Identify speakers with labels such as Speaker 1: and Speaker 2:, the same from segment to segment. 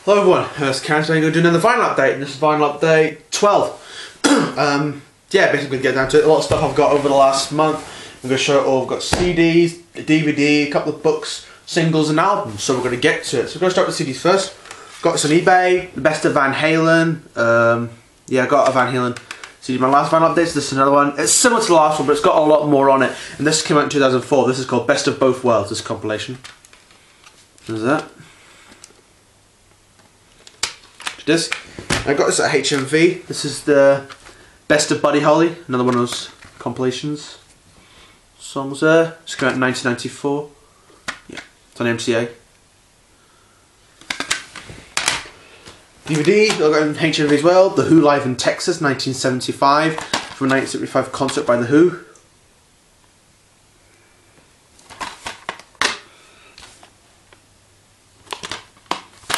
Speaker 1: Hello everyone, it's Karen. So I'm going to do another vinyl update, and this is vinyl update 12. Yeah, basically get down to it. A lot of stuff I've got over the last month. I'm going to show it all. I've got CDs, a DVD, a couple of books, singles and albums, so we're going to get to it. So we're going to start with CDs first. Got this on eBay, the best of Van Halen. Yeah, I got a Van Halen CD. My last vinyl update, so this is another one. It's similar to the last one, but it's got a lot more on it. And this came out in 2004. This is called Best of Both Worlds, this compilation. There's that. Disc. I got this at HMV. This is the Best of Buddy Holly, another one of those compilations. Songs there. It's came out in 1994. Yeah, it's on MCA. DVD, I got in HMV as well. The Who live in Texas, 1975, from a 1975 concert by The Who.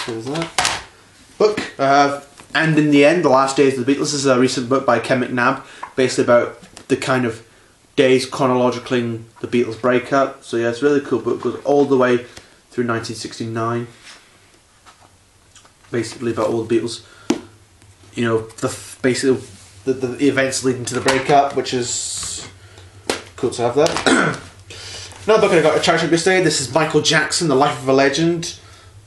Speaker 1: There's that. Book, and in the end, The Last Days of the Beatles. This is a recent book by Ken McNabb, basically about the kind of days chronologically the Beatles breakup. So yeah, it's a really cool book. It goes all the way through 1969. Basically about all the Beatles. You know, basically the events leading to the breakup, which is cool to have that. Another book I got at charity shop yesterday. This is Michael Jackson, The Life of a Legend.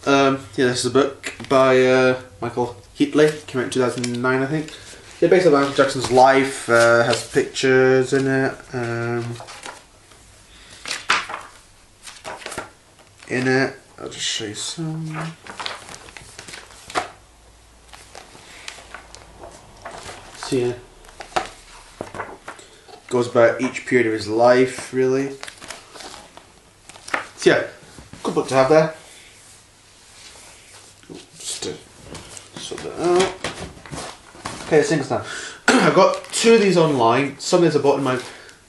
Speaker 1: Yeah, this is a book by Michael Heatley. Came out in 2009, I think. Yeah, basically Michael Jackson's life, has pictures in it. I'll just show you some. So yeah, goes about each period of his life, really. So yeah, good book to have there. Just to sort that out. Okay, the singles now. I've got two of these online. Some of these I bought in my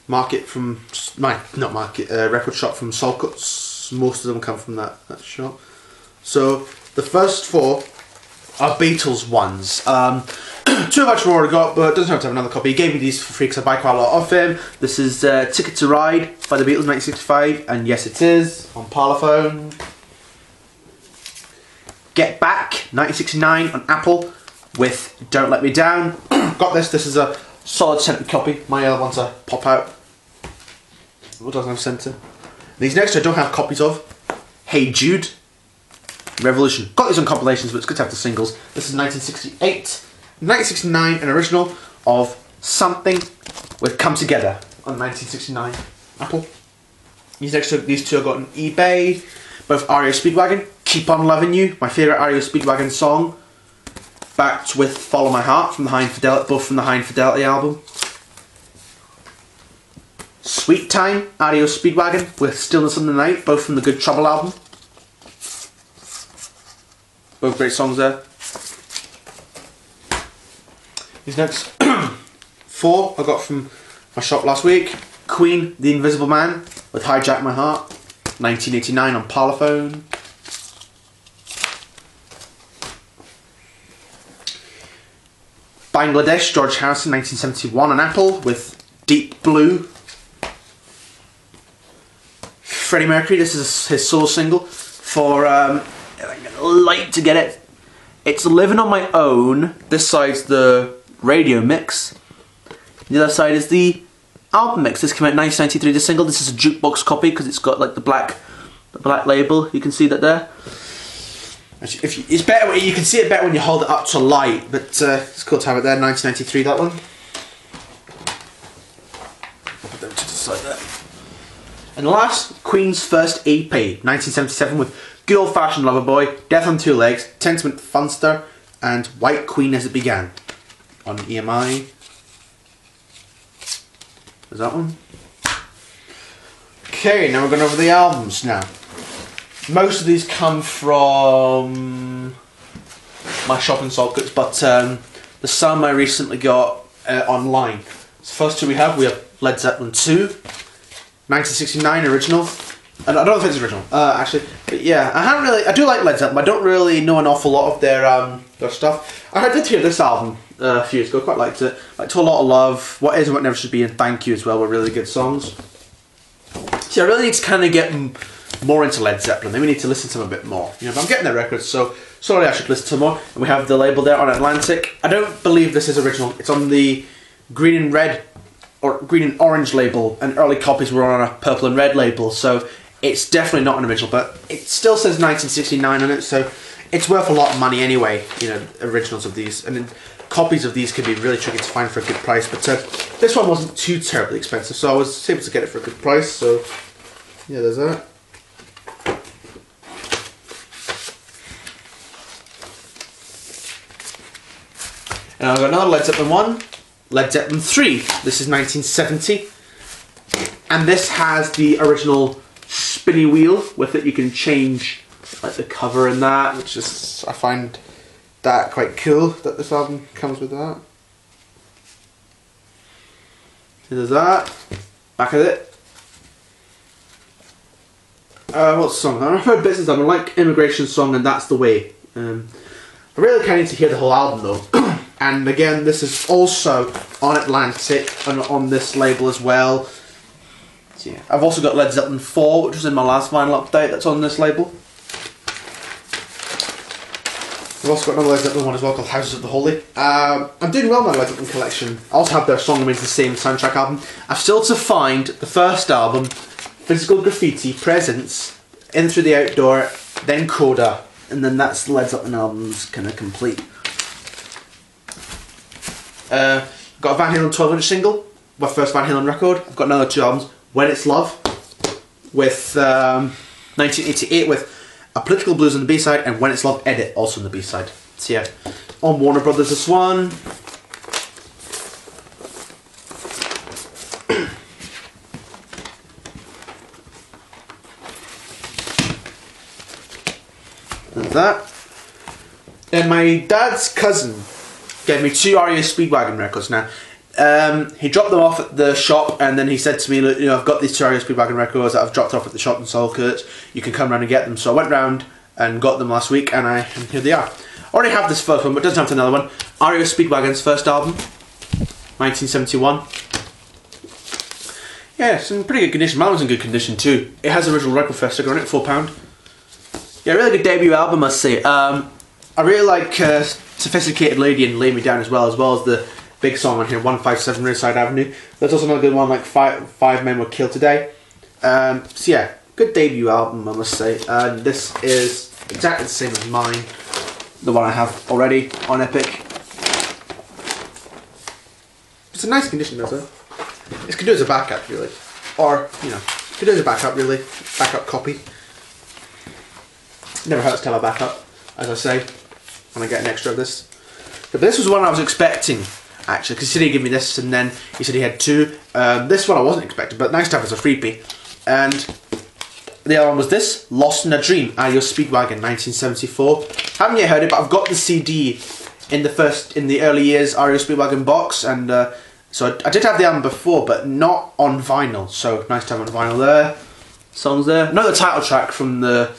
Speaker 1: market from record shop from Salcuts. Most of them come from that shop. So the first four are Beatles ones. Two of which I've already got, but doesn't have to have another copy. He gave me these for free because I buy quite a lot of him. This is Ticket to Ride by the Beatles, 1965, and Yes It Is on Parlophone. Get Back, 1969 on Apple with Don't Let Me Down. Got this. This is a solid centre copy. My other ones are pop out. What doesn't have centre? These next I don't have copies of. Hey Jude, Revolution. Got these on compilations, but it's good to have the singles. This is 1968. 1969, an original of Something with Come Together on 1969 Apple. These two I got on eBay. Both REO Speedwagon, Keep On Loving You, my favourite REO Speedwagon song, backed with Follow My Heart from the High Infidelity, both from the High Infidelity album. Sweet Time, REO Speedwagon with Stillness on the Night, both from the Good Trouble album. Both great songs there. These next four I got from my shop last week. Queen, The Invisible Man with Hijack My Heart, 1989 on Parlophone. Bangladesh, George Harrison, 1971 on Apple with Deep Blue. Freddie Mercury, this is his solo single for, I'm gonna like to get it. It's Living on My Own. This side's the radio mix. The other side is the album mix. This came out in 1993, the single. This is a jukebox copy because it's got like the black label. You can see that there. It's better. You can see it better when you hold it up to light, but it's cool to have it there. 1993, that one. I'll put them to the side there. And last, Queen's first EP, 1977, with Good Old Fashioned Loverboy, Death on Two Legs, Tentament Funster, and White Queen As It Began on EMI. There's that one. Okay, now we're going over the albums now. Most of these come from my shop in Salcuts, but there's some I recently got online. So the first two we have Led Zeppelin 2, 1969 original. And I don't know if it's original, actually, but yeah, I do like Led Zeppelin. I don't really know an awful lot of their stuff. I did hear this album a few years ago, quite liked it. Like To a Lot of Love, What Is and What Never Should Be, and Thank You as well were really good songs. See, I really need to kind of get more into Led Zeppelin. Then we need to listen to them a bit more. You know, but I'm getting their records, so sorry I should listen to more. And we have the label there on Atlantic. I don't believe this is original. It's on the green and red or green and orange label, and early copies were on a purple and red label, so it's definitely not an original, but it still says 1969 on it, so it's worth a lot of money anyway, you know, originals of these. And then copies of these can be really tricky to find for a good price, but this one wasn't too terribly expensive, so I was able to get it for a good price, so yeah, there's that. And I've got another Led Zeppelin one, Led Zeppelin 3. This is 1970, and this has the original spinny wheel with it. You can change like the cover and that, which is, I find that quite cool that this album comes with that. So there's that, back of it. What's the song? I've heard bits of them. I like Immigration Song and That's the Way. I really kind of need to hear the whole album though. And again, this is also on Atlantic and on this label as well. So yeah. I've also got Led Zeppelin 4, which was in my last vinyl update, that's on this label. I've also got another Led Zeppelin one as well called Houses of the Holy. I'm doing well in my Led Zeppelin collection. I also have their Song Remains the Same soundtrack album. I've still to find the first album, Physical Graffiti, Presence, In Through the Outdoor, then Coda, and then that's the Led Zeppelin album's kind of complete. Got a Van Halen 12-inch single, my first Van Halen record. I've got another 2 albums, When It's Love, with 1988 with A Political Blues on the B-side, and When It's Love Edit also on the B-side. So yeah, on Warner Brothers this one. There's that. And my dad's cousin gave me 2 REO Speedwagon records. Now, he dropped them off at the shop, and then he said to me, look, you know, I've got these 2 REO Speedwagon records that I've dropped off at the shop in Salkirk. You can come round and get them. So I went round and got them last week, and here they are. I already have this first one, but it doesn't have another one. REO Speedwagon's first album, 1971. Yeah, it's in pretty good condition. Mine was in good condition too. It has the original record fair sticker on it, £4. Yeah, really good debut album, I must say. I really like Sophisticated Lady and Lay Me Down as well as the big song on here, 157 Riverside Avenue. That's also another good one, like Five Men Were Killed Today. So yeah, good debut album, I must say. This is exactly the same as mine, the one I have already on Epic. It's a nice condition though, so this could do as a backup really, or you know, could do as a backup really, backup copy. Never hurts to have a backup, as I say, when I get an extra of this. But this was one I was expecting, actually, because he said he'd give me this, and then he said he had 2. This one I wasn't expecting, but nice to have as a freebie. And the other one was this, Lost in a Dream, REO Speedwagon, 1974. Haven't yet heard it, but I've got the CD in the early years REO Speedwagon box, and so I did have the album before, but not on vinyl. So nice to have on vinyl there. Songs there. Another title track from the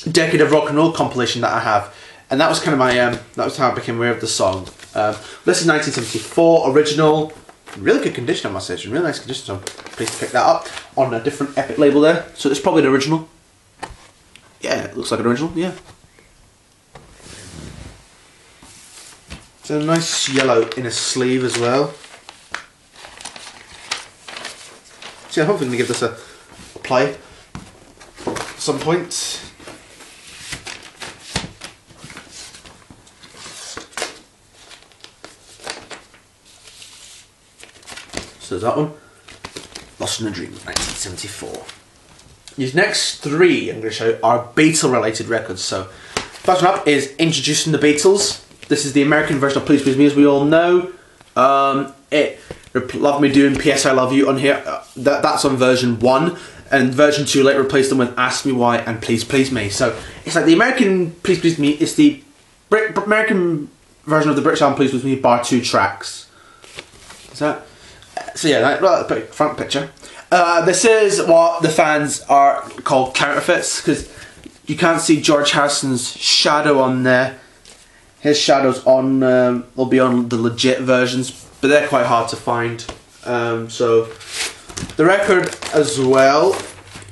Speaker 1: Decade of Rock and Roll compilation that I have, and that was kind of my that was how I became aware of the song. This is 1974 original, really good condition, I must say. It's in really nice condition, so I'm pleased to pick that up on a different Epic label there. So it's probably an original. Yeah, it looks like an original. Yeah, it's a nice yellow inner sleeve as well. So yeah, hopefully I'm gonna give this a play at some point. So there's that one, Lost in a Dream, 1974. These next 3 I'm going to show you are Beatle related records. So first one up is Introducing the Beatles. This is the American version of Please Please Me, as we all know. Love Me Doing P.S. I Love You on here. That's on version 1, and version 2 later replaced them with Ask Me Why and Please Please Me. So it's like the American Please Please Me is the American version of the British album Please Please Me bar 2 tracks. Is that? So yeah, right, front picture. This is what the fans are called counterfeits, because you can't see George Harrison's shadow on there. His shadows on will be on the legit versions, but they're quite hard to find. So the record as well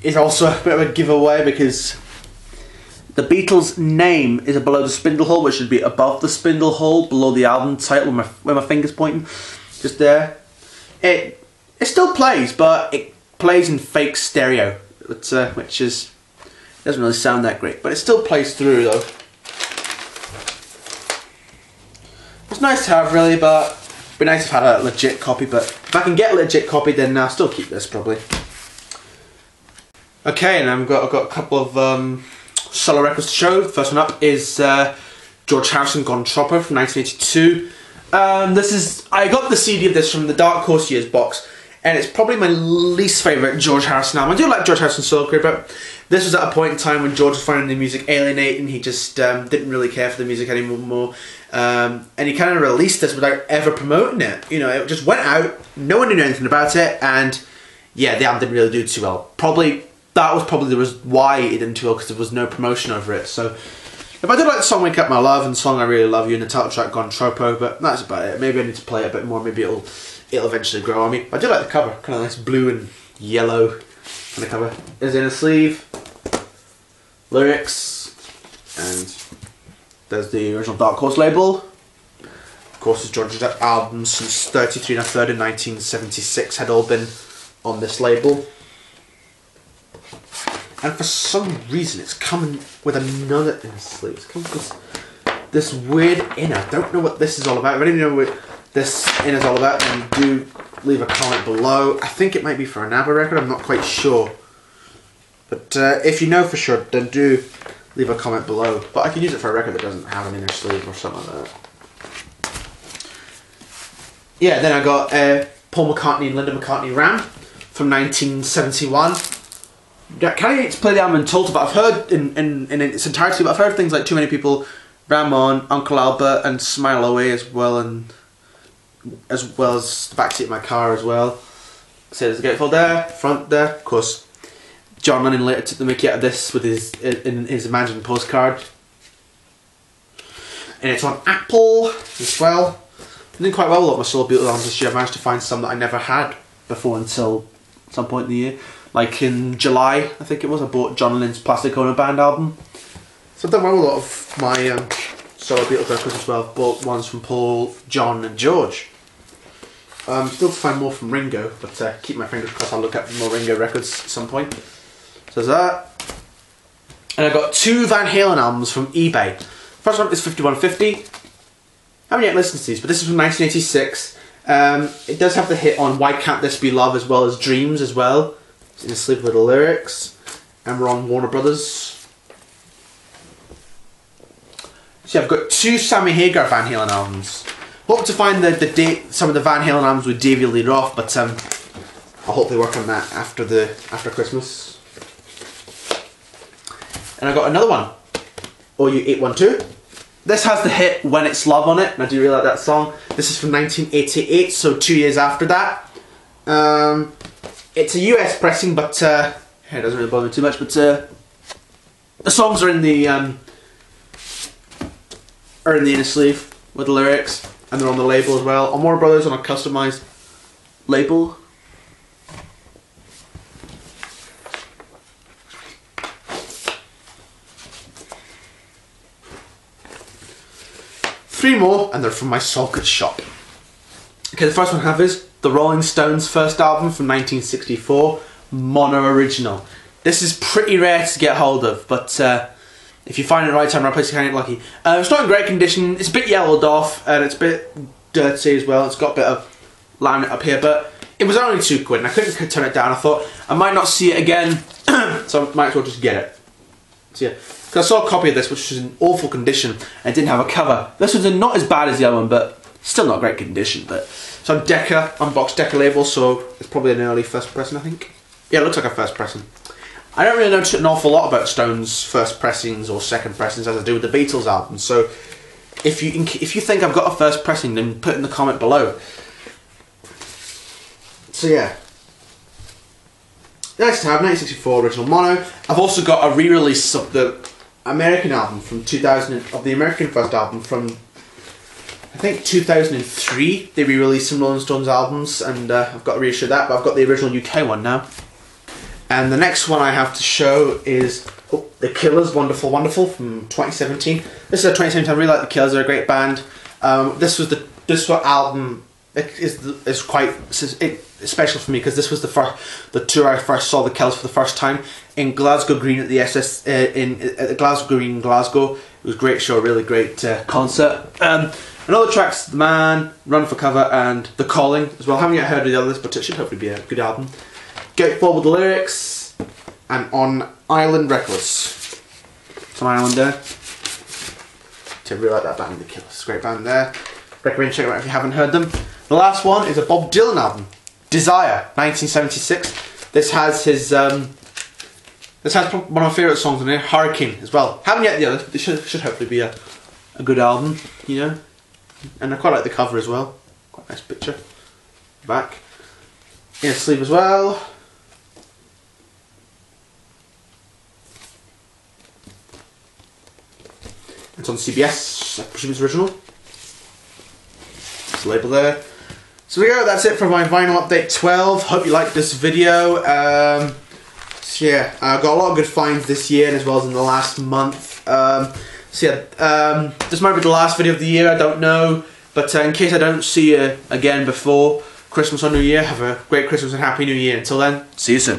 Speaker 1: is also a bit of a giveaway because the Beatles' name is below the spindle hole, which should be above the spindle hole, below the album title, where my finger's pointing, just there. It still plays, but it plays in fake stereo, which is doesn't really sound that great, but it still plays through though. It's nice to have really, but it'd be nice if I had a legit copy. But if I can get a legit copy, then I'll still keep this probably. Okay, and I've got a couple of solo records to show. The first one up is George Harrison Gone Tropper from 1982. I got the CD of this from the Dark Horse Years box, and it's probably my least favourite George Harrison album. I do like George Harrison's solo career, but this was at a point in time when George was finding the music alienating. He just didn't really care for the music anymore, and he kind of released this without ever promoting it. You know, it just went out, no one knew anything about it, and yeah, the album didn't really do too well. That was probably why it didn't do well, because there was no promotion over it. So if I did like the song Wake Up My Love and the song I Really Love You and the title track Gone Tropo, but that's about it. Maybe I need to play it a bit more, maybe it'll eventually grow on me. But I do like the cover, kind of nice blue and yellow kind of cover. There's the inner sleeve, lyrics, and there's the original Dark Horse label. Of course, it's George's albums since 33 1/3 in 1976 had all been on this label. And for some reason it's coming with another inner sleeve. It's coming with this weird inner. I don't know what this is all about. If anyone knows what this inner is all about, then do leave a comment below. I think it might be for an ABBA record, I'm not quite sure. But if you know for sure, then do leave a comment below. But I can use it for a record that doesn't have an inner sleeve or something like that. Yeah, then I got Paul McCartney and Linda McCartney Ram from 1971. I kind of hate to play the album in total, but I've heard in its entirety, but I've heard things like Too Many People, Ram On, Uncle Albert and Smile Away as well as the backseat of my car as well. So there's a gatefold there, front there. Of course, John Lennon later took the mickey out of this with his Imagine postcard. And it's on Apple as well. I'm doing quite well with a lot of my solo Beatles albums this year. I managed to find some that I never had before until some point in the year. Like in July, I think it was, I bought John Lennon's Plastic Ono Band album. So I've done well with a lot of my solo Beatles records as well. I've bought ones from Paul, John and George. Still to find more from Ringo, but keep my fingers crossed I'll look at more Ringo records at some point. So there's that. And I got 2 Van Halen albums from eBay. First one is 5150. I haven't yet listened to these, but this is from 1986. It does have the hit on Why Can't This Be Love as well as Dreams as well. It's in the sleeve with the lyrics. And we're on Warner Brothers. So yeah, I've got 2 Sammy Hagar Van Halen albums. Hope to find some of the Van Halen albums with David Lee Roth, but I'll hopefully work on that after Christmas. And I got another one, OU812. This has the hit When It's Love on it, and I do really like that song. This is from 1988, so 2 years after that. It's a US pressing, but it doesn't really bother me too much. But the songs are in the inner sleeve with the lyrics, and they're on the label as well. On Warner Brothers on a customized label. Three more, and they're from my Socket shop. Okay, the first one I have is the Rolling Stones' first album from 1964, Mono Original. This is pretty rare to get hold of, but if you find it right time, right place, you can get lucky. It's not in great condition. It's a bit yellowed off, and it's a bit dirty as well. It's got a bit of laminate up here, but it was only £2, and I couldn't turn it down. I thought I might not see it again, so I might as well just get it. So yeah, because I saw a copy of this, which was in awful condition, and didn't have a cover. This one's not as bad as the other one, but still not great condition. But it's on Decca, unboxed Decca label, so it's probably an early first pressing, I think. Yeah, it looks like a first pressing. I don't really know an awful lot about Stones' first pressings or second pressings as I do with the Beatles albums. So if you think I've got a first pressing, then put in the comment below. So yeah, nice to have 1964 original mono. I've also got a re-release of the American album from 2000, of the American first album from I think 2003. They re-released some Rolling Stones albums, and I've got to reissue that. But I've got the original UK one now. And the next one I have to show is The Killers, Wonderful Wonderful from 2017. This is a 2017. I really like The Killers. They're a great band. This album is quite special for me because this was the tour I first saw The Killers for the first time in Glasgow Green at the at the Glasgow Green in Glasgow. It was a great show, really great concert. And other tracks, The Man, Run for Cover, and The Calling as well. I haven't yet heard of the others, but it should hopefully be a good album. Gatefold with the lyrics, and On Island Records. It's on Island there. I really like that band, The Killers. It's a great band there. Recommend checking them out if you haven't heard them. The last one is a Bob Dylan album, Desire, 1976. This has his this has one of my favourite songs on here, Hurricane, as well. Haven't yet the others, but this should hopefully be a good album, you know. And I quite like the cover as well. Quite a nice picture. Back. Inner sleeve as well. It's on CBS, I presume it's original. There's the label there. So there we go, that's it for my vinyl update 12. Hope you liked this video. So yeah, I got a lot of good finds this year and as well as in the last month. So yeah, this might be the last video of the year, I don't know. But in case I don't see you again before Christmas or New Year, have a great Christmas and Happy New Year. Until then, see you soon.